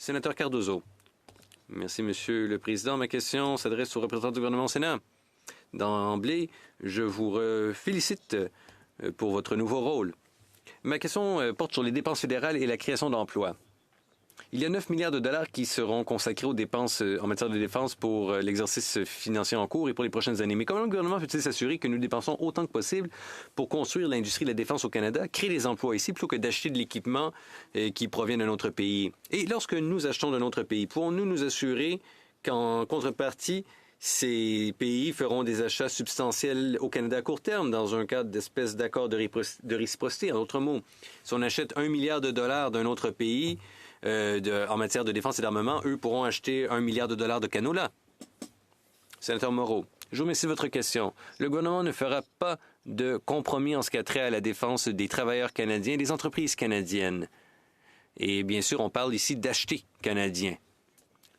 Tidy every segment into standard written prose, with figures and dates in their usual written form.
Sénateur Cardozo. Merci, Monsieur le Président. Ma question s'adresse au représentant du gouvernement au Sénat. D'emblée, je vous félicite pour votre nouveau rôle. Ma question porte sur les dépenses fédérales et la création d'emplois. Il y a 9 milliards de dollars qui seront consacrés aux dépenses en matière de défense pour l'exercice financier en cours et pour les prochaines années. Mais comment le gouvernement peut-il s'assurer que nous dépensons autant que possible pour construire l'industrie de la défense au Canada, créer des emplois ici, plutôt que d'acheter de l'équipement qui provient d'un autre pays? Et lorsque nous achetons d'un autre pays, pouvons-nous nous assurer qu'en contrepartie, ces pays feront des achats substantiels au Canada à court terme dans un cadre d'espèce d'accord de réciprocité? En d'autres mots, si on achète 1 milliard de dollars d'un autre pays, en matière de défense et d'armement, eux pourront acheter 1 milliard de dollars de canola. Sénateur Moreau, je vous remercie de votre question. Le gouvernement ne fera pas de compromis en ce qui a trait à la défense des travailleurs canadiens et des entreprises canadiennes. Et bien sûr, on parle ici d'acheter canadiens.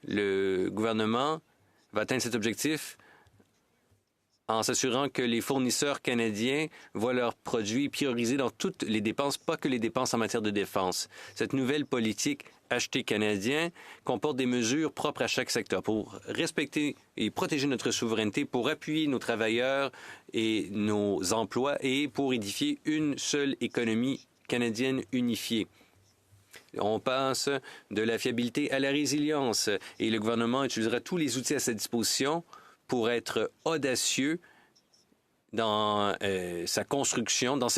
Le gouvernement va atteindre cet objectif en s'assurant que les fournisseurs canadiens voient leurs produits priorisés dans toutes les dépenses, pas que les dépenses en matière de défense. Cette nouvelle politique acheter canadien comporte des mesures propres à chaque secteur pour respecter et protéger notre souveraineté, pour appuyer nos travailleurs et nos emplois et pour édifier une seule économie canadienne unifiée. On passe de la fiabilité à la résilience et le gouvernement utilisera tous les outils à sa disposition pour être audacieux dans ses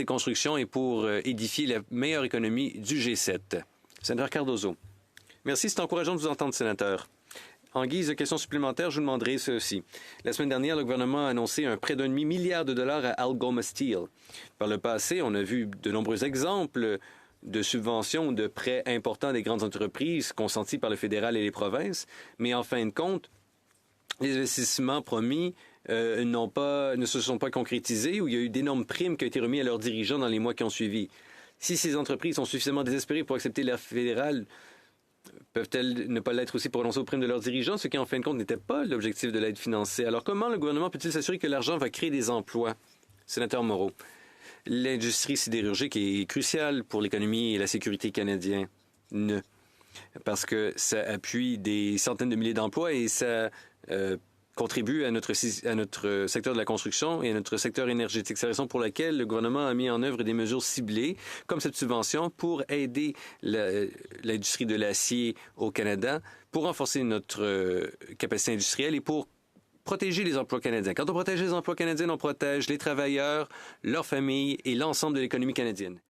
constructions et pour édifier la meilleure économie du G7. Sénateur Cardozo. Merci, c'est encourageant de vous entendre, sénateur. En guise de questions supplémentaires, je vous demanderai ceci. La semaine dernière, le gouvernement a annoncé un prêt d'1,5 milliard de dollars à Algoma Steel. Par le passé, on a vu de nombreux exemples de subventions ou de prêts importants des grandes entreprises consentis par le fédéral et les provinces, mais en fin de compte, les investissements promis ne se sont pas concrétisés ou il y a eu d'énormes primes qui ont été remises à leurs dirigeants dans les mois qui ont suivi. Si ces entreprises sont suffisamment désespérées pour accepter l'aide fédérale, peuvent-elles ne pas l'être aussi pour renoncer aux primes de leurs dirigeants, ce qui en fin de compte n'était pas l'objectif de l'aide financée? Alors comment le gouvernement peut-il s'assurer que l'argent va créer des emplois? Sénateur Moreau, l'industrie sidérurgique est cruciale pour l'économie et la sécurité canadienne. Parce que ça appuie des centaines de milliers d'emplois et ça contribue à notre secteur de la construction et à notre secteur énergétique. C'est la raison pour laquelle le gouvernement a mis en œuvre des mesures ciblées, comme cette subvention, pour aider l'industrie de l'acier au Canada, pour renforcer notre capacité industrielle et pour protéger les emplois canadiens. Quand on protège les emplois canadiens, on protège les travailleurs, leurs familles et l'ensemble de l'économie canadienne.